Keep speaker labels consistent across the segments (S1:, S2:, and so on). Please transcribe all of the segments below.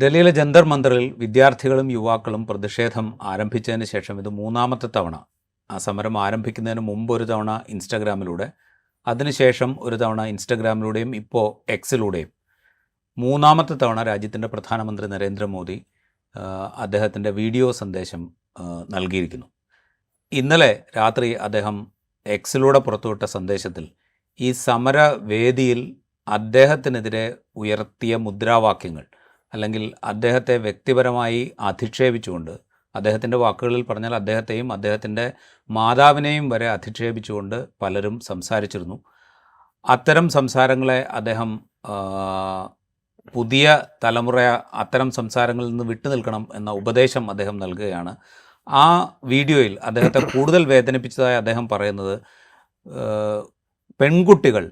S1: ഡൽഹിയിലെ ജന്തർ മന്ദറിൽ വിദ്യാർത്ഥികളും യുവാക്കളും പ്രതിഷേധം ആരംഭിച്ചതിന് ശേഷം ഇത് മൂന്നാമത്തെ തവണ. ആ സമരം ആരംഭിക്കുന്നതിന് മുമ്പ് ഒരു തവണ ഇൻസ്റ്റഗ്രാമിലൂടെ, അതിനുശേഷം ഒരു തവണ ഇൻസ്റ്റഗ്രാമിലൂടെയും ഇപ്പോൾ എക്സിലൂടെയും, മൂന്നാമത്തെ തവണ രാജ്യത്തിൻ്റെ പ്രധാനമന്ത്രി നരേന്ദ്രമോദി അദ്ദേഹത്തിൻ്റെ വീഡിയോ സന്ദേശം നൽകിയിരിക്കുന്നു. ഇന്നലെ രാത്രി അദ്ദേഹം എക്സിലൂടെ പുറത്തുവിട്ട സന്ദേശത്തിൽ ഈ സമരവേദിയിൽ അദ്ദേഹത്തിനെതിരെ ഉയർത്തിയ മുദ്രാവാക്യങ്ങൾ, അല്ലെങ്കിൽ അദ്ദേഹത്തെ വ്യക്തിപരമായി അധിക്ഷേപിച്ചുകൊണ്ട്, അദ്ദേഹത്തിൻ്റെ വാക്കുകളിൽ പറഞ്ഞാൽ അദ്ദേഹത്തെയും അദ്ദേഹത്തിൻ്റെ മാതാവിനെയും വരെ അധിക്ഷേപിച്ചുകൊണ്ട് പലരും സംസാരിച്ചിരുന്നു. അത്തരം സംസാരങ്ങളെ അദ്ദേഹം പുതിയ തലമുറ അത്തരം സംസാരങ്ങളിൽ നിന്ന് വിട്ടുനിൽക്കണം എന്ന ഉപദേശം അദ്ദേഹം നൽകുകയാണ്. ആ വീഡിയോയിൽ അദ്ദേഹത്തെ കൂടുതൽ വേദനിപ്പിച്ചതായി അദ്ദേഹം പറയുന്നത്, പെൺകുട്ടികൾ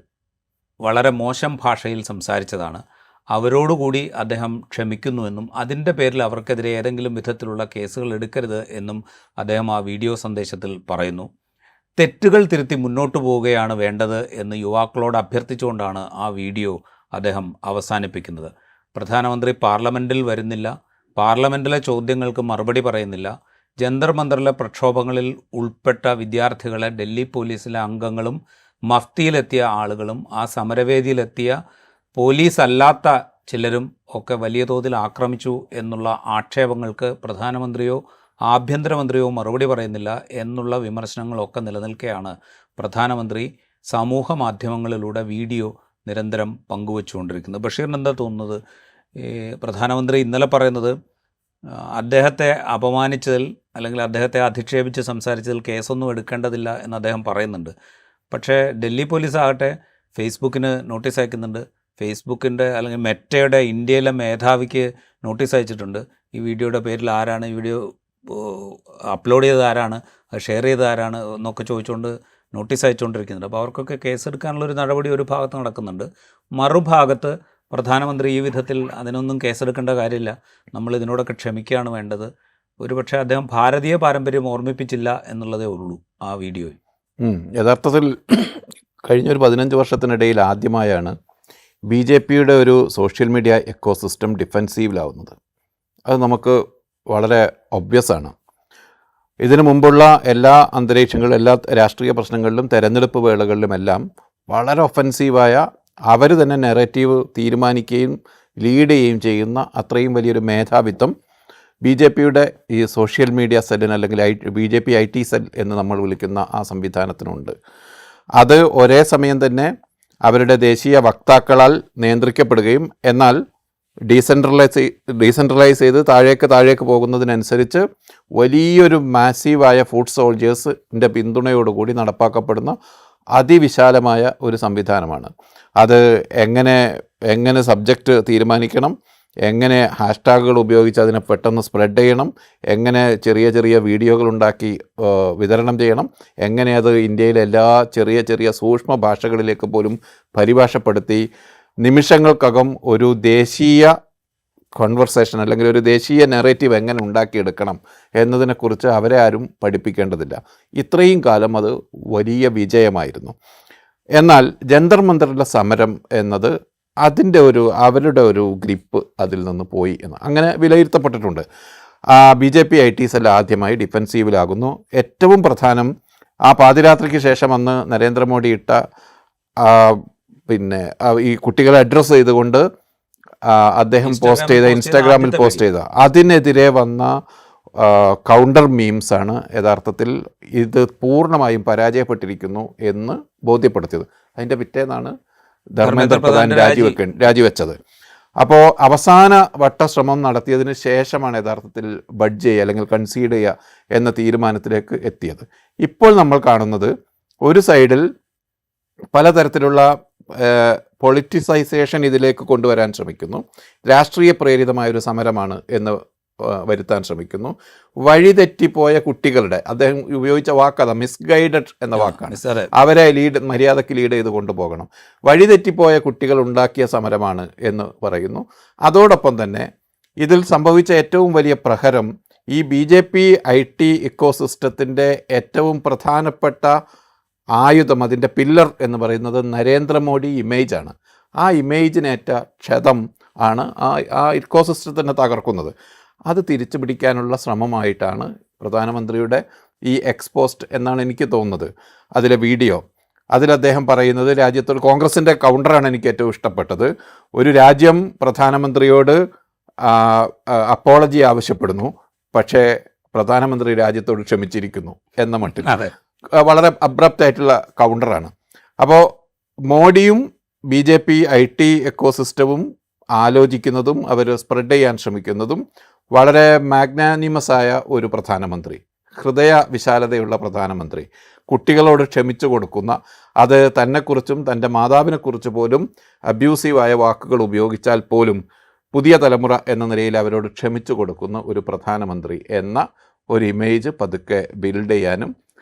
S1: വളരെ മോശം ഭാഷയിൽ സംസാരിച്ചതാണ്, അവരോടുകൂടി അദ്ദേഹം ക്ഷമിക്കുന്നുവെന്നും അതിൻ്റെ പേരിൽ അവർക്കെതിരെ ഏതെങ്കിലും വിധത്തിലുള്ള കേസുകൾ എടുക്കരുത് എന്നും അദ്ദേഹം ആ വീഡിയോ സന്ദേശത്തിൽ പറയുന്നു. തെറ്റുകൾ തിരുത്തി മുന്നോട്ട് പോവുകയാണ് വേണ്ടത് എന്ന് യുവാക്കളോട് അഭ്യർത്ഥിച്ചുകൊണ്ടാണ് ആ വീഡിയോ അദ്ദേഹം അവസാനിപ്പിക്കുന്നത്. പ്രധാനമന്ത്രി പാർലമെൻറ്റിൽ വരുന്നില്ല, പാർലമെൻറ്റിലെ ചോദ്യങ്ങൾക്ക് മറുപടി പറയുന്നില്ല, ജന്തർ മന്ദറിലെ പ്രക്ഷോഭങ്ങളിൽ ഉൾപ്പെട്ട വിദ്യാർത്ഥികളെ ഡൽഹി പോലീസിലെ അംഗങ്ങളും മഫ്തിയിലെത്തിയ ആളുകളും ആ സമരവേദിയിലെത്തിയ പോലീസ് അല്ലാത്ത ചിലരും ഒക്കെ വലിയ തോതിൽ ആക്രമിച്ചു എന്നുള്ള ആക്ഷേപങ്ങൾക്ക് പ്രധാനമന്ത്രിയോ ആഭ്യന്തരമന്ത്രിയോ മറുപടി പറയുന്നില്ല എന്നുള്ള വിമർശനങ്ങളൊക്കെ നിലനിൽക്കെയാണ് പ്രധാനമന്ത്രി സമൂഹ മാധ്യമങ്ങളിലൂടെ വീഡിയോ നിരന്തരം പങ്കുവച്ചുകൊണ്ടിരിക്കുന്നത്. ബഷീറിന് എന്താ തോന്നുന്നത്? പ്രധാനമന്ത്രി ഇന്നലെ പറയുന്നത് അദ്ദേഹത്തെ അപമാനിച്ചതിൽ അല്ലെങ്കിൽ അദ്ദേഹത്തെ അധിക്ഷേപിച്ച് സംസാരിച്ചതിൽ കേസൊന്നും എടുക്കേണ്ടതില്ല എന്ന് അദ്ദേഹം പറയുന്നുണ്ട്. പക്ഷേ ഡൽഹി പോലീസ് ആകട്ടെ ഫേസ്ബുക്കിന് നോട്ടീസ് അയക്കുന്നുണ്ട്. ഫേസ്ബുക്കിൻ്റെ അല്ലെങ്കിൽ മെറ്റയുടെ ഇന്ത്യയിലെ മേധാവിക്ക് നോട്ടീസ് അയച്ചിട്ടുണ്ട്. ഈ വീഡിയോയുടെ പേരിൽ ആരാണ്, ഈ വീഡിയോ അപ്ലോഡ് ചെയ്തത് ആരാണ്, അത് ഷെയർ ചെയ്തത് ആരാണ് എന്നൊക്കെ ചോദിച്ചുകൊണ്ട് നോട്ടീസ് അയച്ചുകൊണ്ടിരിക്കുന്നുണ്ട്. അപ്പോൾ അവർക്കൊക്കെ കേസെടുക്കാനുള്ളൊരു നടപടി ഒരു ഭാഗത്ത് നടക്കുന്നുണ്ട്. മറുഭാഗത്ത് പ്രധാനമന്ത്രി ഈ വിധത്തിൽ അതിനൊന്നും കേസെടുക്കേണ്ട കാര്യമില്ല, നമ്മൾ ഇതിനോടൊക്കെ ക്ഷമിക്കുകയാണ് വേണ്ടത്. ഒരുപക്ഷെ അദ്ദേഹം ഭാരതീയ പാരമ്പര്യം ഓർമ്മിപ്പിച്ചില്ല എന്നുള്ളതേ ഉള്ളൂ ആ വീഡിയോയിൽ.
S2: യഥാർത്ഥത്തിൽ കഴിഞ്ഞൊരു 15 വർഷത്തിനിടയിൽ ആദ്യമായാണ് BJPയുടെ ഒരു സോഷ്യൽ മീഡിയ എക്കോസിസ്റ്റം ഡിഫെൻസീവിലാവുന്നത്. അത് നമുക്ക് വളരെ ഒബ്വിയസാണ്. ഇതിനു മുമ്പുള്ള എല്ലാ അന്തരീക്ഷങ്ങളിലും, എല്ലാ രാഷ്ട്രീയ പ്രശ്നങ്ങളിലും, തെരഞ്ഞെടുപ്പ് വേളകളിലുമെല്ലാം വളരെ ഒഫൻസീവായ, അവർ തന്നെ നെറേറ്റീവ് തീരുമാനിക്കുകയും ലീഡ് ചെയ്യുകയും ചെയ്യുന്ന അത്രയും വലിയൊരു മേധാവിത്വം BJPയുടെ ഈ സോഷ്യൽ മീഡിയ സെല്ലിന്, അല്ലെങ്കിൽ BJP IT സെൽ എന്ന് നമ്മൾ വിളിക്കുന്ന ആ സംവിധാനത്തിനുണ്ട്. അത് ഒരേ സമയം തന്നെ അവരുടെ ദേശീയ വക്താക്കളാൽ നിയന്ത്രിക്കപ്പെടുകയും എന്നാൽ ഡീസെൻട്രലൈസ് ചെയ്ത് താഴേക്ക് പോകുന്നതിനനുസരിച്ച് വലിയൊരു മാസീവായ ഫുഡ് സോൾജേഴ്സിൻ്റെ പിന്തുണയോടുകൂടി നടപ്പാക്കപ്പെടുന്ന അതിവിശാലമായ ഒരു സംവിധാനമാണ്. അത് എങ്ങനെ സബ്ജക്റ്റ് തീരുമാനിക്കണം, എങ്ങനെ ഹാഷ്ടാഗുകൾ ഉപയോഗിച്ച് അതിനെ പെട്ടെന്ന് സ്പ്രെഡ് ചെയ്യണം, എങ്ങനെ ചെറിയ വീഡിയോകൾ ഉണ്ടാക്കി വിതരണം ചെയ്യണം, എങ്ങനെ അത് ഇന്ത്യയിലെ എല്ലാ ചെറിയ സൂക്ഷ്മ ഭാഷകളിലേക്ക് പോലും പരിഭാഷപ്പെടുത്തി നിമിഷങ്ങൾക്കകം ഒരു ദേശീയ കോൺവെർസേഷൻ അല്ലെങ്കിൽ ഒരു ദേശീയ നെറേറ്റീവ് എങ്ങനെ ഉണ്ടാക്കിയെടുക്കണം എന്നതിനെക്കുറിച്ച് അവരെ ആരും പഠിപ്പിക്കേണ്ടതില്ല. ഇത്രയും കാലം അത് വലിയ വിജയമായിരുന്നു. എന്നാൽ ജന്തർ മന്ദറിലെ സമരം എന്നത് അവരുടെ ഒരു ഗ്രിപ്പ് അതിൽ നിന്ന് പോയി എന്ന് അങ്ങനെ വിലയിരുത്തപ്പെട്ടിട്ടുണ്ട്. BJP IT സെൽ ആദ്യമായി ഡിഫെൻസീവിലാകുന്നു. ഏറ്റവും പ്രധാനം, ആ പാതിരാത്രിക്ക് ശേഷം അന്ന് നരേന്ദ്രമോദി ഇട്ട ഈ കുട്ടികളെ അഡ്രസ്സ് ചെയ്തുകൊണ്ട് അദ്ദേഹം ഇൻസ്റ്റാഗ്രാമിൽ പോസ്റ്റ് ചെയ്ത അതിനെതിരെ വന്ന കൗണ്ടർ മീംസാണ് യഥാർത്ഥത്തിൽ ഇത് പൂർണ്ണമായും പരാജയപ്പെട്ടിരിക്കുന്നു എന്ന് ബോധ്യപ്പെടുത്തിയത്. അതിൻ്റെ പിറ്റേന്നാണ് ധർമ്മേന്ദ്ര പ്രധാൻ രാജിവെച്ചത്. അപ്പോൾ അവസാന വട്ട ശ്രമം നടത്തിയതിന് ശേഷമാണ് യഥാർത്ഥത്തിൽ ബഡ്ജ് ചെയ്യുക അല്ലെങ്കിൽ കൺസീഡ് ചെയ്യുക എന്ന തീരുമാനത്തിലേക്ക് എത്തിയത്. ഇപ്പോൾ നമ്മൾ കാണുന്നത് ഒരു സൈഡിൽ പലതരത്തിലുള്ള പൊളിറ്റിസൈസേഷൻ ഇതിലേക്ക് കൊണ്ടുവരാൻ ശ്രമിക്കുന്നു, രാഷ്ട്രീയ പ്രേരിതമായൊരു സമരമാണ് എന്ന് വരുത്താൻ ശ്രമിക്കുന്നു. വഴിതെറ്റിപ്പോയ കുട്ടികളുടെ, അദ്ദേഹം ഉപയോഗിച്ച വാക്കത മിസ്ഗൈഡഡ് എന്ന വാക്കാണ്, അവരെ മര്യാദയ്ക്ക് ലീഡ് ചെയ്ത് കൊണ്ടുപോകണം. വഴിതെറ്റിപ്പോയ കുട്ടികൾ ഉണ്ടാക്കിയ സമരമാണ് എന്ന് പറയുന്നു. അതോടൊപ്പം തന്നെ ഇതിൽ സംഭവിച്ച ഏറ്റവും വലിയ പ്രഹരം ഈ BJP IT ഇക്കോസിസ്റ്റത്തിൻ്റെ ഏറ്റവും പ്രധാനപ്പെട്ട ആയുധം, അതിൻ്റെ പില്ലർ എന്ന് പറയുന്നത് നരേന്ദ്രമോദി ഇമേജാണ്. ആ ഇമേജിനേറ്റ ക്ഷതം ആണ് ആ ഇക്കോസിസ്റ്റത്തിനെ തകർക്കുന്നത്. അത് തിരിച്ചു പിടിക്കാനുള്ള ശ്രമമായിട്ടാണ് പ്രധാനമന്ത്രിയുടെ ഈ എക്സ്പോസ്റ്റ് എന്നാണ് എനിക്ക് തോന്നുന്നത്. അതിലെ വീഡിയോ, അതിൽ അദ്ദേഹം പറയുന്നത് രാജ്യത്തോട് കോൺഗ്രസിൻ്റെ കൗണ്ടറാണ് എനിക്ക് ഏറ്റവും ഇഷ്ടപ്പെട്ടത്. ഒരു രാജ്യം പ്രധാനമന്ത്രിയോട് അപ്പോളജി ആവശ്യപ്പെടുന്നു, പക്ഷേ പ്രധാനമന്ത്രി രാജ്യത്തോട് ക്ഷമിച്ചിരിക്കുന്നു എന്ന മട്ടിൽ വളരെ അബ്രപ്റ്റ് ആയിട്ടുള്ള കൗണ്ടറാണ്. അപ്പോൾ മോഡിയും BJP IT എക്കോസിസ്റ്റവും ആലോചിക്കുന്നതും അവർ സ്പ്രെഡ് ചെയ്യാൻ ശ്രമിക്കുന്നതും വളരെ മാഗ്നാനിമസായ ഒരു പ്രധാനമന്ത്രി, ഹൃദയ വിശാലതയുള്ള പ്രധാനമന്ത്രി, കുട്ടികളോട് ക്ഷമിച്ചു കൊടുക്കുന്ന, അത് തന്നെക്കുറിച്ചും തൻ്റെ മാതാവിനെക്കുറിച്ച് പോലും അബ്യൂസീവായ വാക്കുകൾ ഉപയോഗിച്ചാൽ പോലും പുതിയ തലമുറ എന്ന നിലയിൽ അവരോട് ക്ഷമിച്ചു കൊടുക്കുന്ന ഒരു പ്രധാനമന്ത്രി എന്ന ഒരു ഇമേജ് പതുക്കെ ബിൽഡ് ചെയ്യാനും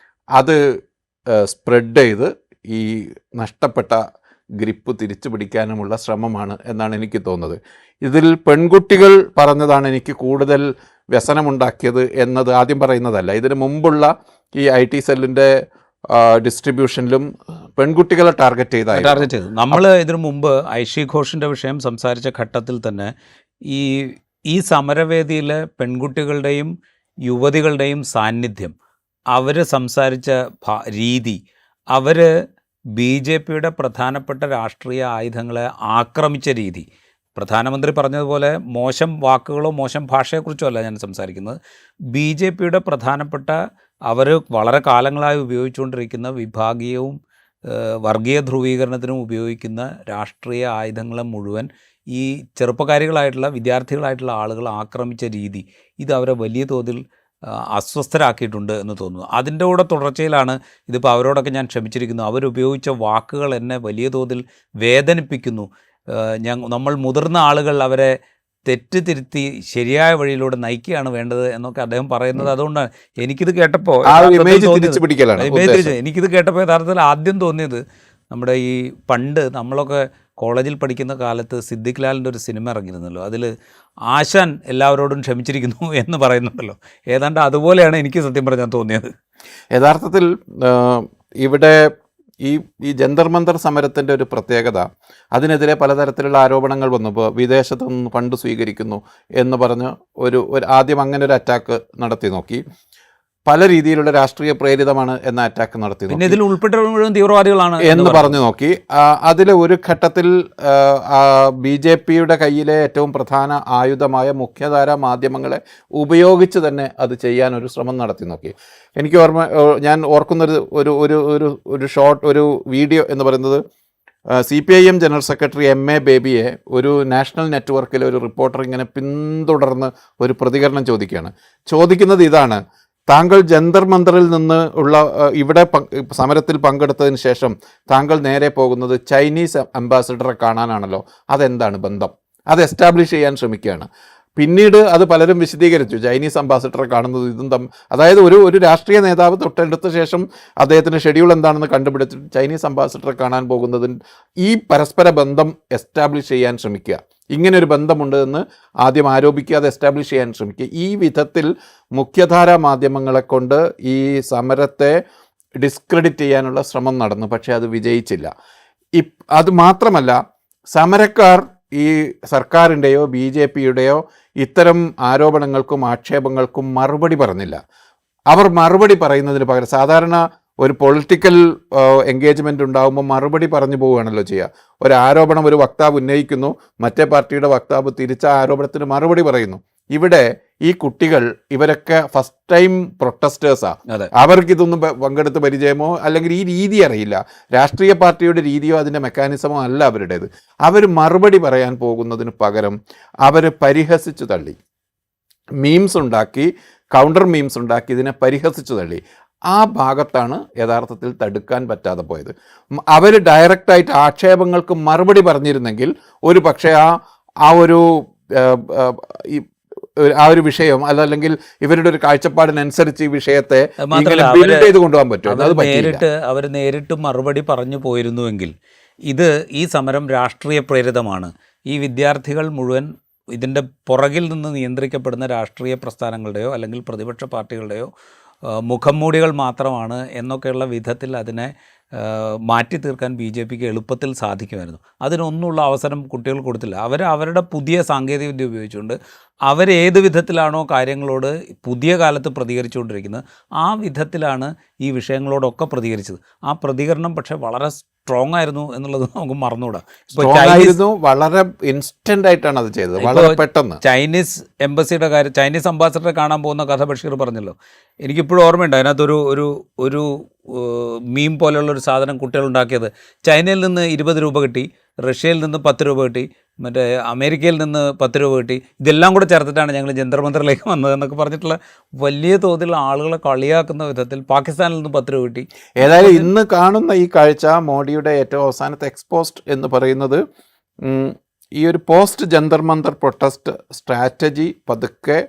S2: അത് സ്പ്രെഡ് ചെയ്ത് ഈ നഷ്ടപ്പെട്ട ഗ്രിപ്പ് തിരിച്ചു പിടിക്കാനുമുള്ള ശ്രമമാണ് എന്നാണ് എനിക്ക് തോന്നുന്നത്. ഇതിൽ പെൺകുട്ടികൾ പറഞ്ഞതാണ് എനിക്ക് കൂടുതൽ വ്യസനമുണ്ടാക്കിയത് എന്നത് ആദ്യം പറയുന്നതല്ല. ഇതിന് മുമ്പുള്ള ഈ IT സെല്ലിൻ്റെ ഡിസ്ട്രിബ്യൂഷനിലും പെൺകുട്ടികളെ ടാർഗറ്റ് ചെയ്തു.
S1: നമ്മൾ ഇതിനു മുമ്പ് ഐഷി ഘോഷിൻ്റെ വിഷയം സംസാരിച്ച ഘട്ടത്തിൽ തന്നെ ഈ സമരവേദിയിലെ പെൺകുട്ടികളുടെയും യുവതികളുടെയും സാന്നിധ്യം, അവർ സംസാരിച്ച രീതി, അവർ BJPയുടെ പ്രധാനപ്പെട്ട രാഷ്ട്രീയ ആയുധങ്ങളെ ആക്രമിച്ച രീതി, പ്രധാനമന്ത്രി പറഞ്ഞതുപോലെ മോശം വാക്കുകളോ മോശം ഭാഷയെക്കുറിച്ചോ അല്ല ഞാൻ സംസാരിക്കുന്നത്. BJPയുടെ പ്രധാനപ്പെട്ട അവർ വളരെ കാലങ്ങളായി ഉപയോഗിച്ചുകൊണ്ടിരിക്കുന്ന വിഭാഗീയവും വർഗീയ ധ്രുവീകരണത്തിനും ഉപയോഗിക്കുന്ന രാഷ്ട്രീയ ആയുധങ്ങളെ മുഴുവൻ ഈ ചെറുപ്പക്കാരികളായിട്ടുള്ള വിദ്യാർത്ഥികളായിട്ടുള്ള ആളുകൾ ആക്രമിച്ച രീതി, ഇത് അവരെ വലിയ തോതിൽ അസ്വസ്ഥരാക്കിയിട്ടുണ്ട് എന്ന് തോന്നുന്നു. അതിൻ്റെ കൂടെ തുടർച്ചയിലാണ് ഇതിപ്പോൾ അവരോടൊക്കെ ഞാൻ ക്ഷമിച്ചിരിക്കുന്നു, അവരുപയോഗിച്ച വാക്കുകൾ എന്നെ വലിയ തോതിൽ വേദനിപ്പിക്കുന്നു, നമ്മൾ മുതിർന്ന ആളുകൾ അവരെ തെറ്റ് തിരുത്തി ശരിയായ വഴിയിലൂടെ നയിക്കുകയാണ് വേണ്ടത് എന്നൊക്കെ അദ്ദേഹം പറയുന്നത്. അതുകൊണ്ടാണ് എനിക്കിത് കേട്ടപ്പോൾ എനിക്കിത് കേട്ടപ്പോൾ യഥാർത്ഥത്തിൽ ആദ്യം തോന്നിയത് നമ്മുടെ ഈ പണ്ട് നമ്മളൊക്കെ കോളേജിൽ പഠിക്കുന്ന കാലത്ത് സിദ്ദിഖ് ലാലിൻ്റെ ഒരു സിനിമ ഇറങ്ങിയിരുന്നല്ലോ, അതിൽ ആശാൻ എല്ലാവരോടും ക്ഷമിച്ചിരിക്കുന്നു എന്ന് പറയുന്നുണ്ടല്ലോ, ഏതാണ്ട് അതുപോലെയാണ് എനിക്ക് സത്യം പറഞ്ഞാൽ തോന്നിയത്.
S2: യഥാർത്ഥത്തിൽ ഇവിടെ ഈ ജന്തർ മന്തർ സമരത്തിൻ്റെ ഒരു പ്രത്യേകത, അതിനെതിരെ പലതരത്തിലുള്ള ആരോപണങ്ങൾ വന്നു. ഇപ്പോൾ വിദേശത്തു നിന്ന് ഫണ്ട് സ്വീകരിക്കുന്നു എന്ന് പറഞ്ഞ് ആദ്യം അങ്ങനെ ഒരു അറ്റാക്ക് നടത്തി നോക്കി. പല രീതിയിലുള്ള രാഷ്ട്രീയ പ്രേരിതമാണ് എന്ന അറ്റാക്ക് നടത്തി നോക്കി.
S1: ഇതിൽ ഉൾപ്പെട്ട മുഴുവൻ തീവ്രവാദികളാണ്
S2: എന്ന് പറഞ്ഞു നോക്കി. അതിൽ ഒരു ഘട്ടത്തിൽ BJPയുടെ കയ്യിലെ ഏറ്റവും പ്രധാന ആയുധമായ മുഖ്യധാര മാധ്യമങ്ങളെ ഉപയോഗിച്ച് തന്നെ അത് ചെയ്യാൻ ഒരു ശ്രമം നടത്തി നോക്കി. എനിക്ക് ഞാൻ ഓർക്കുന്നൊരു ഒരു ഷോർട്ട് ഒരു വീഡിയോ എന്ന് പറയുന്നത് CPIM ജനറൽ സെക്രട്ടറി MA ബേബിയെ ഒരു നാഷണൽ നെറ്റ്വർക്കിലെ ഒരു റിപ്പോർട്ടർ ഇങ്ങനെ പിന്തുടർന്ന് ഒരു പ്രതികരണം ചോദിക്കുന്നത് ഇതാണ്: താങ്കൾ ജന്തർ മന്തറിൽ നിന്ന് ഇവിടെ സമരത്തിൽ പങ്കെടുത്തതിന് ശേഷം താങ്കൾ നേരെ പോകുന്നത് ചൈനീസ് അംബാസിഡറെ കാണാനാണല്ലോ, അതെന്താണ് ബന്ധം? അത് എസ്റ്റാബ്ലിഷ് ചെയ്യാൻ ശ്രമിക്കുകയാണ്. പിന്നീട് അത് പലരും വിശദീകരിച്ചു, ചൈനീസ് അംബാസിഡറെ കാണുന്നത് അതായത് ഒരു രാഷ്ട്രീയ നേതാവ് തൊട്ടെടുത്ത ശേഷം അദ്ദേഹത്തിൻ്റെ ഷെഡ്യൂൾ എന്താണെന്ന് കണ്ടുപിടിച്ചിട്ട് ചൈനീസ് അംബാസിഡറെ കാണാൻ പോകുന്നതിന് ഈ പരസ്പര ബന്ധം എസ്റ്റാബ്ലിഷ് ചെയ്യാൻ ശ്രമിക്കുക. ഇങ്ങനൊരു ബന്ധമുണ്ട് എന്ന് ആദ്യം ആരോപിക്കുക, അത് എസ്റ്റാബ്ലിഷ് ചെയ്യാൻ ശ്രമിക്കുക. ഈ വിധത്തിൽ മുഖ്യധാരാ മാധ്യമങ്ങളെ കൊണ്ട് ഈ സമരത്തെ ഡിസ്ക്രെഡിറ്റ് ചെയ്യാനുള്ള ശ്രമം നടന്നു. പക്ഷേ അത് വിജയിച്ചില്ല. അത് മാത്രമല്ല, സമരക്കാർ ഈ സർക്കാരിൻ്റെയോ BJPയുടെയോ ഇത്തരം ആരോപണങ്ങൾക്കും ആക്ഷേപങ്ങൾക്കും മറുപടി പറഞ്ഞില്ല. അവർ മറുപടി പറയുന്നതിന് പകരം, സാധാരണ ഒരു പൊളിറ്റിക്കൽ എൻഗേജ്മെൻ്റ് ഉണ്ടാകുമ്പോൾ മറുപടി പറഞ്ഞു പോവുകയാണല്ലോ ചെയ്യുക. ഒരു ആരോപണം ഒരു വക്താവ് ഉന്നയിക്കുന്നു, മറ്റേ പാർട്ടിയുടെ വക്താവ് തിരിച്ച ആരോപണത്തിന് മറുപടി പറയുന്നു. ഇവിടെ ഈ കുട്ടികൾ ഇവരൊക്കെ ഫസ്റ്റ് ടൈം പ്രൊട്ടസ്റ്റേഴ്സാണ്. അവർക്കിതൊന്നും പങ്കെടുത്ത് പരിചയമോ അല്ലെങ്കിൽ ഈ രീതി അറിയില്ല. രാഷ്ട്രീയ പാർട്ടിയുടെ രീതിയോ അതിൻ്റെ മെക്കാനിസമോ അല്ല അവരുടേത്. അവർ മറുപടി പറയാൻ പോകുന്നതിന് പകരം അവർ പരിഹസിച്ചു തള്ളി, മീംസ് ഉണ്ടാക്കി, കൗണ്ടർ മീംസ് ഉണ്ടാക്കി ഇതിനെ പരിഹസിച്ചു തള്ളി. ആ ഭാഗത്താണ് യഥാർത്ഥത്തിൽ തടുക്കാൻ പറ്റാതെ പോയത്. അവർ ഡയറക്റ്റായിട്ട് ആക്ഷേപങ്ങൾക്ക് മറുപടി പറഞ്ഞിരുന്നെങ്കിൽ ഒരു പക്ഷേ ആ ഒരു വിഷയം അല്ലെങ്കിൽ ഇവരുടെ ഒരു കാഴ്ചപ്പാടിനനുസരിച്ച് ഈ വിഷയത്തെ ബിൽഡ് ചെയ്ത് കൊണ്ടുപോകാൻ പറ്റും.
S1: അവർ നേരിട്ട് മറുപടി പറഞ്ഞു പോയിരുന്നുവെങ്കിൽ ഈ സമരം രാഷ്ട്രീയ പ്രേരിതമാണ്, ഈ വിദ്യാർത്ഥികൾ മുഴുവൻ ഇതിൻ്റെ പുറകിൽ നിന്ന് നിയന്ത്രിക്കപ്പെടുന്ന രാഷ്ട്രീയ പ്രസ്ഥാനങ്ങളുടെയോ അല്ലെങ്കിൽ പ്രതിപക്ഷ പാർട്ടികളുടെയോ മുഖംമൂടികൾ മാത്രമാണ് എന്നൊക്കെയുള്ള വിധത്തിൽ അതിനെ മാറ്റി തീർക്കാൻ ബി ജെ പിക്ക് എളുപ്പത്തിൽ സാധിക്കുമായിരുന്നു. അതിനൊന്നുള്ള അവസരം കുട്ടികൾ കൊടുത്തില്ല. അവരുടെ പുതിയ സാങ്കേതികവിദ്യ ഉപയോഗിച്ചുകൊണ്ട് അവരേത് വിധത്തിലാണോ കാര്യങ്ങളോട് പുതിയ കാലത്ത് പ്രതികരിച്ചുകൊണ്ടിരിക്കുന്നത് ആ വിധത്തിലാണ് ഈ വിഷയങ്ങളോടൊക്കെ പ്രതികരിച്ചത്. ആ പ്രതികരണം പക്ഷേ വളരെ സ്ട്രോങ് ആയിരുന്നു എന്നുള്ളത് നമുക്ക് മറന്നുകൂടാ.
S2: വളരെ ഇൻസ്റ്റന്റ് ആയിട്ടാണ് അത് ചെയ്തത്, വളരെ പെട്ടെന്ന്.
S1: ചൈനീസ് എംബസിയുടെ കാര്യം, ചൈനീസ് അംബാസഡറെ കാണാൻ പോകുന്ന കഥ ബഷീർ പറഞ്ഞല്ലോ. എനിക്കിപ്പോഴും ഓർമ്മയുണ്ട്. അതിനകത്തൊരു ഒരു ഒരു മീം പോലെയുള്ളൊരു സാധനം കുട്ടികളുണ്ടാക്കിയത്. ചൈനയിൽ നിന്ന് 20 രൂപ കിട്ടി, റഷ്യയിൽ നിന്ന് 10 രൂപ കിട്ടി, മറ്റേ അമേരിക്കയിൽ നിന്ന് 10 രൂപ കിട്ടി, ഇതെല്ലാം കൂടെ ചേർത്തിട്ടാണ് ഞങ്ങൾ ജന്തർ മന്ദറിലേക്ക് വന്നത് എന്നൊക്കെ പറഞ്ഞിട്ടുള്ള വലിയ തോതിലുള്ള ആളുകളെ കളിയാക്കുന്ന വിധത്തിൽ പാകിസ്ഥാനിൽ നിന്ന് 10 രൂപ കിട്ടി.
S2: ഏതായാലും ഇന്ന് കാണുന്ന ഈ കാഴ്ച മോഡിയുടെ ഏറ്റവും അവസാനത്തെ എക്സ്പോസ്റ്റ് എന്ന് പറയുന്നത് ഈ ഒരു post Jantar Mantar protest strategy പതുക്കെ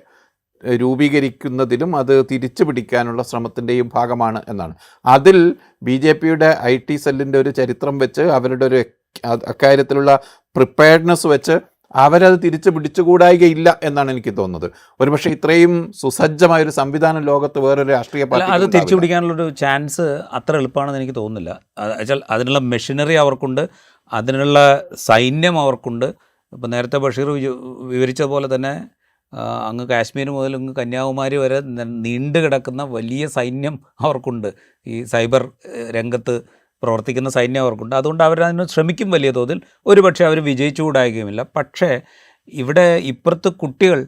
S2: രൂപീകരിക്കുന്നതിലും അത് തിരിച്ചു പിടിക്കാനുള്ള ശ്രമത്തിൻ്റെയും ഭാഗമാണ് എന്നാണ്. അതിൽ BJPയുടെ IT സെല്ലിൻ്റെ ഒരു ചരിത്രം വെച്ച്, അവരുടെ ഒരു അക്കാര്യത്തിലുള്ള പ്രിപ്പയർഡ്നെസ് വെച്ച് അവരത് തിരിച്ചു പിടിച്ചുകൂടായികയില്ല എന്നാണ് എനിക്ക് തോന്നുന്നത്. ഒരുപക്ഷെ ഇത്രയും സുസജ്ജമായൊരു സംവിധാനം ലോകത്ത് വേറൊരു രാഷ്ട്രീയ പാർട്ടി
S1: അത് തിരിച്ചു പിടിക്കാനുള്ളൊരു ചാൻസ് അത്ര എളുപ്പമാണെന്ന് എനിക്ക് തോന്നുന്നില്ല. വെച്ചാൽ അതിനുള്ള മെഷീനറി അവർക്കുണ്ട്, അതിനുള്ള സൈന്യം അവർക്കുണ്ട്. ഇപ്പം നേരത്തെ ബഷീർ വിവരിച്ചതുപോലെ തന്നെ അങ്ങ് കാശ്മീർ മുതൽ അങ്ങ് കന്യാകുമാരി വരെ നീണ്ടു കിടക്കുന്ന വലിയ സൈന്യം അവർക്കുണ്ട്. ഈ സൈബർ രംഗത്ത് പ്രവർത്തിക്കുന്ന സൈന്യം അവർക്കുണ്ട്. അതുകൊണ്ട് അവരതിന് ശ്രമിക്കും വലിയ തോതിൽ. ഒരുപക്ഷെ അവർ വിജയിച്ചുകൂടായികയുമില്ല. പക്ഷേ ഇവിടെ ഇപ്പുറത്ത് കുട്ടികൾ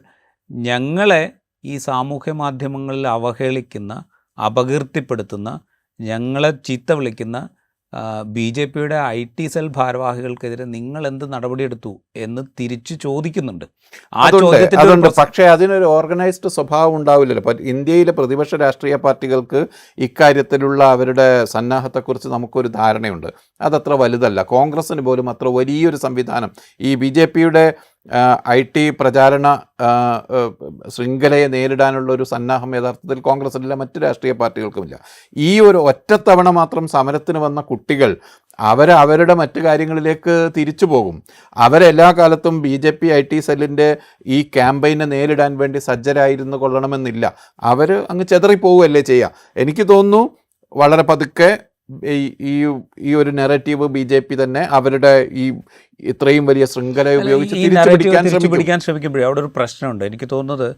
S1: ഞങ്ങളെ ഈ സാമൂഹ്യ മാധ്യമങ്ങളിൽ അവഹേളിക്കുന്ന, അപകീർത്തിപ്പെടുത്തുന്ന, ഞങ്ങളെ ചീത്ത വിളിക്കുന്ന BJPയുടെ IT സെൽ ഭാരവാഹികൾക്കെതിരെ നിങ്ങൾ എന്ത് നടപടിയെടുത്തു എന്ന് തിരിച്ചു ചോദിക്കുന്നുണ്ട്. ആ ചോദ്യത്തിന്
S2: പക്ഷേ അതിനൊരു ഓർഗനൈസ്ഡ് സ്വഭാവം ഉണ്ടാവില്ലല്ലോ. അപ്പോൾ ഇന്ത്യയിലെ പ്രതിപക്ഷ രാഷ്ട്രീയ പാർട്ടികൾക്ക് ഇക്കാര്യത്തിലുള്ള അവരുടെ സന്നാഹത്തെക്കുറിച്ച് നമുക്കൊരു ധാരണയുണ്ട്. അതത്ര വലുതല്ല. കോൺഗ്രസ്സിന് പോലും അത്ര വലിയൊരു സംവിധാനം ഈ BJPയുടെ IT പ്രചാരണ ശൃംഖലയെ നേരിടാനുള്ള ഒരു സന്നാഹം യഥാർത്ഥത്തിൽ കോൺഗ്രസ്സിലില്ല, മറ്റ് രാഷ്ട്രീയ പാർട്ടികൾക്കുമില്ല. ഈ ഒരു ഒറ്റത്തവണ മാത്രം സമരത്തിന് വന്ന കുട്ടികൾ അവരുടെ മറ്റു കാര്യങ്ങളിലേക്ക് തിരിച്ചു പോകും. അവരെല്ലാ കാലത്തും BJP IT സെല്ലിൻ്റെ ഈ ക്യാമ്പയിനെ നേരിടാൻ വേണ്ടി സജ്ജരായിരുന്നു കൊള്ളണമെന്നില്ല. അവർ അങ്ങ് ചെതറിപ്പോവുകയല്ലേ ചെയ്യുക. എനിക്ക് തോന്നുന്നു വളരെ പതുക്കെ ഈ ഒരു നെറേറ്റീവ് BJP തന്നെ അവരുടെ ഈ ഇത്രയും വലിയ ശൃംഖല ഉപയോഗിച്ച് തിരിച്ചു
S1: പിടിക്കാൻ ശ്രമിക്കുമ്പോഴേ അവിടെ ഒരു പ്രശ്നമുണ്ട്. എനിക്ക് തോന്നുന്നത്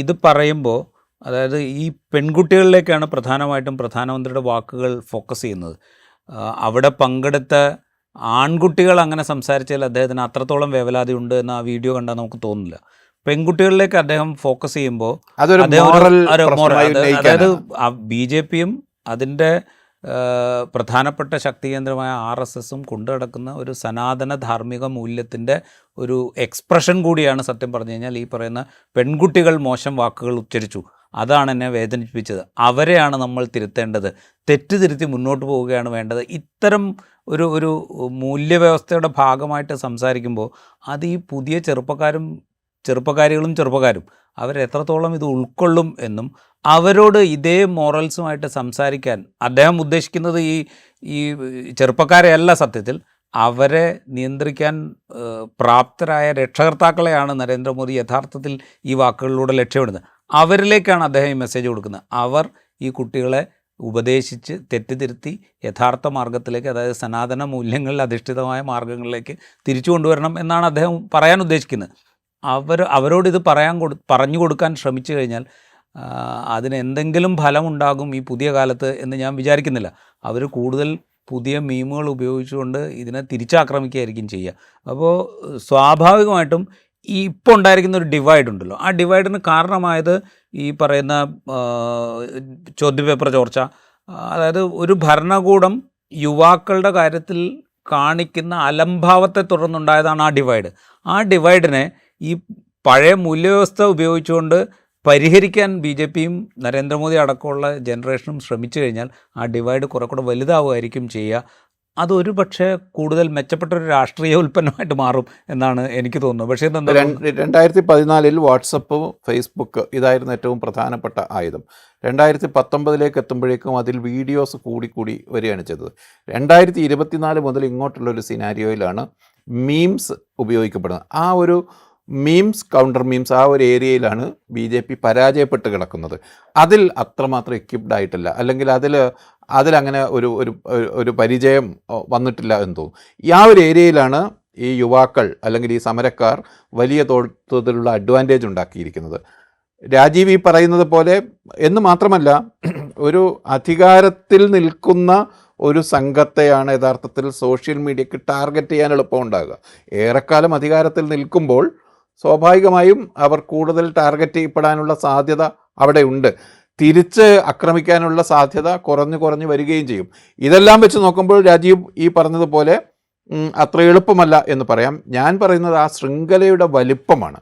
S1: ഇത് പറയുമ്പോൾ, അതായത് ഈ പെൺകുട്ടികളിലേക്കാണ് പ്രധാനമായിട്ടും പ്രധാനമന്ത്രിയുടെ വാക്കുകൾ ഫോക്കസ് ചെയ്യുന്നത്. അവിടെ പങ്കെടുത്ത ആൺകുട്ടികൾ അങ്ങനെ സംസാരിച്ചാൽ അദ്ദേഹത്തിന് അത്രത്തോളം വേവലാതി ഉണ്ട് എന്ന് ആ വീഡിയോ കണ്ടാൽ നമുക്ക് തോന്നില്ല. പെൺകുട്ടികളിലേക്ക് അദ്ദേഹം ഫോക്കസ് ചെയ്യുമ്പോൾ അതായത് BJPയും അതിൻ്റെ പ്രധാനപ്പെട്ട ശക്തി കേന്ദ്രമായ RSSും കൊണ്ടുനടക്കുന്ന ഒരു സനാതന ധാർമ്മിക മൂല്യത്തിൻ്റെ ഒരു എക്സ്പ്രഷൻ കൂടിയാണ് സത്യം പറഞ്ഞു കഴിഞ്ഞാൽ ഈ പറയുന്ന പെൺകുട്ടികൾ മോശം വാക്കുകൾ ഉച്ചരിച്ചു. അതാണ് എന്നെ വേദനിപ്പിച്ചത്. അവരെയാണ് നമ്മൾ തിരുത്തേണ്ടത്. തെറ്റ് തിരുത്തി മുന്നോട്ട് പോവുകയാണ് വേണ്ടത്. ഇത്തരം ഒരു മൂല്യവ്യവസ്ഥയുടെ ഭാഗമായിട്ട് സംസാരിക്കുമ്പോൾ അത് ഈ പുതിയ ചെറുപ്പക്കാരും അവരെത്രത്തോളം ഇത് ഉൾക്കൊള്ളും എന്നും അവരോട് ഇതേ മോറൽസുമായിട്ട് സംസാരിക്കാൻ അദ്ദേഹം ഉദ്ദേശിക്കുന്നത് ഈ ചെറുപ്പക്കാരെയല്ല, സത്യത്തിൽ അവരെ നിയന്ത്രിക്കാൻ പ്രാപ്തരായ രക്ഷകർത്താക്കളെയാണ് നരേന്ദ്രമോദി യഥാർത്ഥത്തിൽ ഈ വാക്കുകളിലൂടെ ലക്ഷ്യമിടുന്നത്. അവരിലേക്കാണ് അദ്ദേഹം ഈ മെസ്സേജ് കൊടുക്കുന്നത്. അവർ ഈ കുട്ടികളെ ഉപദേശിച്ച് തെറ്റിതിരുത്തി യഥാർത്ഥ മാർഗത്തിലേക്ക്, അതായത് സനാതന മൂല്യങ്ങളിൽ അധിഷ്ഠിതമായ മാർഗങ്ങളിലേക്ക് തിരിച്ചു കൊണ്ടുവരണം എന്നാണ് അദ്ദേഹം പറയാൻ ഉദ്ദേശിക്കുന്നത്. അവരോടിത് പറഞ്ഞു കൊടുക്കാൻ ശ്രമിച്ചു കഴിഞ്ഞാൽ അതിന് എന്തെങ്കിലും ഫലമുണ്ടാകും ഈ പുതിയ കാലത്ത് എന്ന് ഞാൻ വിചാരിക്കുന്നില്ല. അവർ കൂടുതൽ പുതിയ മീമുകൾ ഉപയോഗിച്ചുകൊണ്ട് ഇതിനെ തിരിച്ചാക്രമിക്കുകയായിരിക്കും ചെയ്യുക. അപ്പോൾ സ്വാഭാവികമായിട്ടും ഈ ഇപ്പോൾ ഉണ്ടായിരിക്കുന്ന ഒരു ഡിവൈഡ് ഉണ്ടല്ലോ, ആ ഡിവൈഡിന് കാരണമായത് ഈ പറയുന്ന ചോദ്യപേപ്പർ ചോർച്ച, അതായത് ഒരു ഭരണകൂടം യുവാക്കളുടെ കാര്യത്തിൽ കാണിക്കുന്ന അലംഭാവത്തെ തുടർന്നുണ്ടായതാണ് ആ ഡിവൈഡ്. ആ ഡിവൈഡിനെ ഈ പഴയ മൂല്യവ്യവസ്ഥ ഉപയോഗിച്ചുകൊണ്ട് പരിഹരിക്കാൻ BJPയും നരേന്ദ്രമോദി അടക്കമുള്ള ജനറേഷനും ശ്രമിച്ചു കഴിഞ്ഞാൽ ആ ഡിവൈഡ് കുറെ കൂടെ വലുതാവുമായിരിക്കും ചെയ്യുക. അതൊരു പക്ഷേ കൂടുതൽ മെച്ചപ്പെട്ടൊരു രാഷ്ട്രീയ ഉൽപ്പന്നമായിട്ട് മാറും എന്നാണ് എനിക്ക് തോന്നുന്നത്. പക്ഷേ
S2: 2014 വാട്സപ്പ്, ഫേസ്ബുക്ക് ഇതായിരുന്നു ഏറ്റവും പ്രധാനപ്പെട്ട ആയുധം. 2019 എത്തുമ്പോഴേക്കും അതിൽ വീഡിയോസ് കൂടി വരികയാണ് ചെയ്തത്. 2024 മുതൽ ഇങ്ങോട്ടുള്ളൊരു സിനാരിയോയിലാണ് മീംസ് ഉപയോഗിക്കപ്പെടുന്നത്. ആ ഒരു മീംസ്, കൗണ്ടർ മീംസ് ആ ഒരു ഏരിയയിലാണ് BJP പരാജയപ്പെട്ട് കിടക്കുന്നത്. അതിൽ അത്രമാത്രം എക്യുപ്ഡ് ആയിട്ടില്ല, അല്ലെങ്കിൽ അതിലങ്ങനെ ഒരു പരിചയം വന്നിട്ടില്ല എന്ന് തോന്നുന്നു. ആ ഒരു ഏരിയയിലാണ് ഈ യുവാക്കൾ അല്ലെങ്കിൽ ഈ സമരക്കാർ വലിയ തോതിലുള്ള അഡ്വാൻറ്റേജ് ഉണ്ടാക്കിയിരിക്കുന്നത്. രാജീവ് ഈ പറയുന്നത് പോലെ എന്ന് മാത്രമല്ല, ഒരു അധികാരത്തിൽ നിൽക്കുന്ന ഒരു സംഘത്തെയാണ് യഥാർത്ഥത്തിൽ സോഷ്യൽ മീഡിയക്ക് ടാർഗറ്റ് ചെയ്യാൻ എളുപ്പമുണ്ടാകുക. ഏറെക്കാലം അധികാരത്തിൽ നിൽക്കുമ്പോൾ സ്വാഭാവികമായും അവർ കൂടുതൽ ടാർഗറ്റ് ചെയ്യപ്പെടാനുള്ള സാധ്യത അവിടെ ഉണ്ട്. തിരിച്ച് ആക്രമിക്കാനുള്ള സാധ്യത കുറഞ്ഞു വരികയും ചെയ്യും. ഇതെല്ലാം വെച്ച് നോക്കുമ്പോൾ രാജീവ് ഈ പറഞ്ഞതുപോലെ അത്ര എളുപ്പമല്ല എന്ന് പറയാം. ഞാൻ പറയുന്നത് ആ ശൃംഖലയുടെ വലിപ്പമാണ്.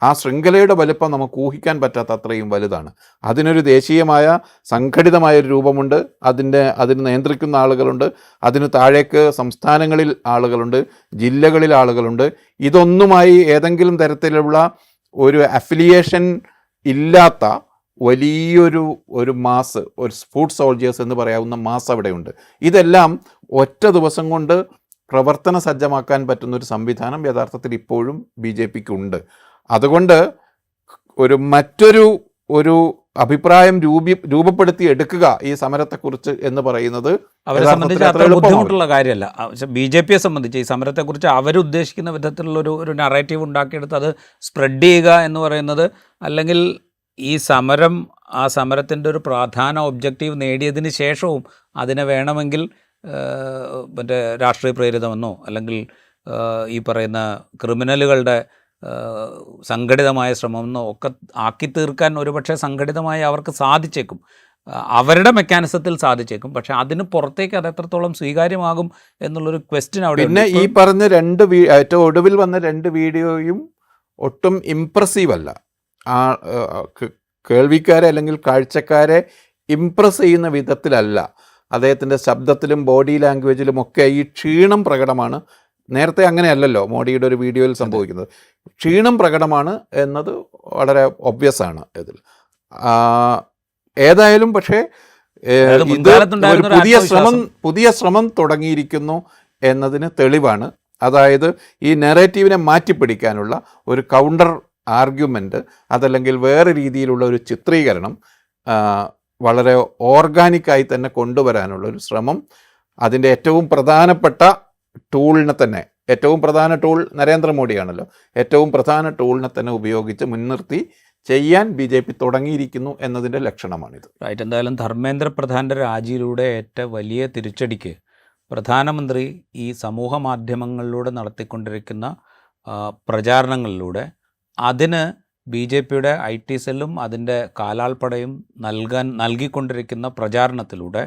S2: ആ ശൃംഖലയുടെ വലിപ്പം നമുക്ക് ഊഹിക്കാൻ പറ്റാത്ത അത്രയും വലുതാണ്. അതിനൊരു ദേശീയമായ സംഘടിതമായൊരു രൂപമുണ്ട്, അതിന് നിയന്ത്രിക്കുന്ന ആളുകളുണ്ട്, അതിന് താഴേക്ക് സംസ്ഥാനങ്ങളിൽ ആളുകളുണ്ട്, ജില്ലകളിൽ ആളുകളുണ്ട്. ഇതൊന്നുമായി ഏതെങ്കിലും തരത്തിലുള്ള ഒരു അഫിലിയേഷൻ ഇല്ലാത്ത വലിയൊരു മാസ്, ഒരു ഫുഡ് സോൾജേഴ്സ് എന്ന് പറയാവുന്ന മാസ് അവിടെയുണ്ട്. ഇതെല്ലാം ഒറ്റ ദിവസം കൊണ്ട് പ്രവർത്തന സജ്ജമാക്കാൻ പറ്റുന്നൊരു സംവിധാനം യഥാർത്ഥത്തിൽ ഇപ്പോഴും BJPക്ക് ഉണ്ട്. അതുകൊണ്ട് മറ്റൊരു അഭിപ്രായം രൂപപ്പെടുത്തി എടുക്കുക ഈ സമരത്തെക്കുറിച്ച് എന്ന് പറയുന്നത്
S1: അവരെ സംബന്ധിച്ച് അത്ര ബുദ്ധിമുട്ടുള്ള കാര്യമല്ല. BJPയെ സംബന്ധിച്ച് ഈ സമരത്തെക്കുറിച്ച് അവരുദ്ദേശിക്കുന്ന വിധത്തിലുള്ള ഒരു നറേറ്റീവ് ഉണ്ടാക്കിയെടുത്ത് അത് സ്പ്രെഡ് ചെയ്യുക എന്ന് പറയുന്നത്, അല്ലെങ്കിൽ ഈ ആ സമരത്തിൻ്റെ ഒരു പ്രധാന ഒബ്ജക്റ്റീവ് നേടിയതിന് ശേഷവും അതിനെ വേണമെങ്കിൽ മറ്റേ രാഷ്ട്രീയ പ്രേരിതമെന്നോ അല്ലെങ്കിൽ ഈ പറയുന്ന ക്രിമിനലുകളുടെ സംഘടിതമായ ശ്രമമെന്നോ ഒക്കെ ആക്കി തീർക്കാൻ ഒരുപക്ഷെ സംഘടിതമായി അവർക്ക് സാധിച്ചേക്കും, അവരുടെ മെക്കാനിസത്തിൽ സാധിച്ചേക്കും. പക്ഷെ അതിന് പുറത്തേക്ക് അത് എത്രത്തോളം സ്വീകാര്യമാകും എന്നുള്ളൊരു ക്വസ്റ്റ്യൻ അവിടെ.
S2: പിന്നെ ഈ പറഞ്ഞ ഏറ്റവും ഒടുവിൽ വന്ന 2 വീഡിയോയും ഒട്ടും ഇംപ്രസീവ് അല്ല. കേൾവിക്കാരെ അല്ലെങ്കിൽ കാഴ്ചക്കാരെ ഇംപ്രസ് ചെയ്യുന്ന വിധത്തിലല്ല. അദ്ദേഹത്തിൻ്റെ ശബ്ദത്തിലും ബോഡി ലാംഗ്വേജിലും ഒക്കെ ഈ ക്ഷീണം പ്രകടമാണ്. നേരത്തെ അങ്ങനെയല്ലല്ലോ മോഡിയുടെ ഒരു വീഡിയോയിൽ സംഭവിക്കുന്നത്. ക്ഷീണം പ്രകടമാണ് എന്നത് വളരെ ഒബ്വിയസ് ആണ് ഇതിൽ. ഏതായാലും പക്ഷേ പുതിയ ശ്രമം തുടങ്ങിയിരിക്കുന്നു എന്നതിന് തെളിവാണ്. അതായത് ഈ നെറേറ്റീവിനെ മാറ്റിപ്പിടിക്കാനുള്ള ഒരു കൗണ്ടർ ആർഗ്യുമെൻ്റ്, അതല്ലെങ്കിൽ വേറെ രീതിയിലുള്ള ഒരു ചിത്രീകരണം വളരെ ഓർഗാനിക്കായി തന്നെ കൊണ്ടുവരാനുള്ള ഒരു ശ്രമം, അതിൻ്റെ ഏറ്റവും പ്രധാനപ്പെട്ട ടൂളിനെ തന്നെ, ഏറ്റവും പ്രധാന ടൂൾ നരേന്ദ്രമോദിയാണല്ലോ, ഏറ്റവും പ്രധാന ടൂളിനെ തന്നെ ഉപയോഗിച്ച് മുൻനിർത്തി ചെയ്യാൻ BJP തുടങ്ങിയിരിക്കുന്നു എന്നതിൻ്റെ ലക്ഷണമാണിത്.
S1: റൈറ്റ്. എന്തായാലും ധർമ്മേന്ദ്ര പ്രധാൻ്റെ രാജിയിലൂടെ ഏറ്റ വലിയ തിരിച്ചടിക്ക് പ്രധാനമന്ത്രി ഈ സമൂഹ മാധ്യമങ്ങളിലൂടെ നടത്തിക്കൊണ്ടിരിക്കുന്ന പ്രചാരണങ്ങളിലൂടെ അതിന് BJPയുടെ IT സെല്ലും അതിൻ്റെ കാലാൾപ്പടയും നൽകിക്കൊണ്ടിരിക്കുന്ന പ്രചാരണത്തിലൂടെ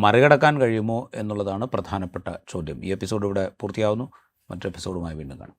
S1: മറികടക്കാൻ കഴിയുമോ എന്നുള്ളതാണ് പ്രധാനപ്പെട്ട ചോദ്യം. ഈ എപ്പിസോഡ് ഇവിടെ പൂർത്തിയാവുന്നു. മറ്റൊരു എപ്പിസോഡുമായി വീണ്ടും കാണാം.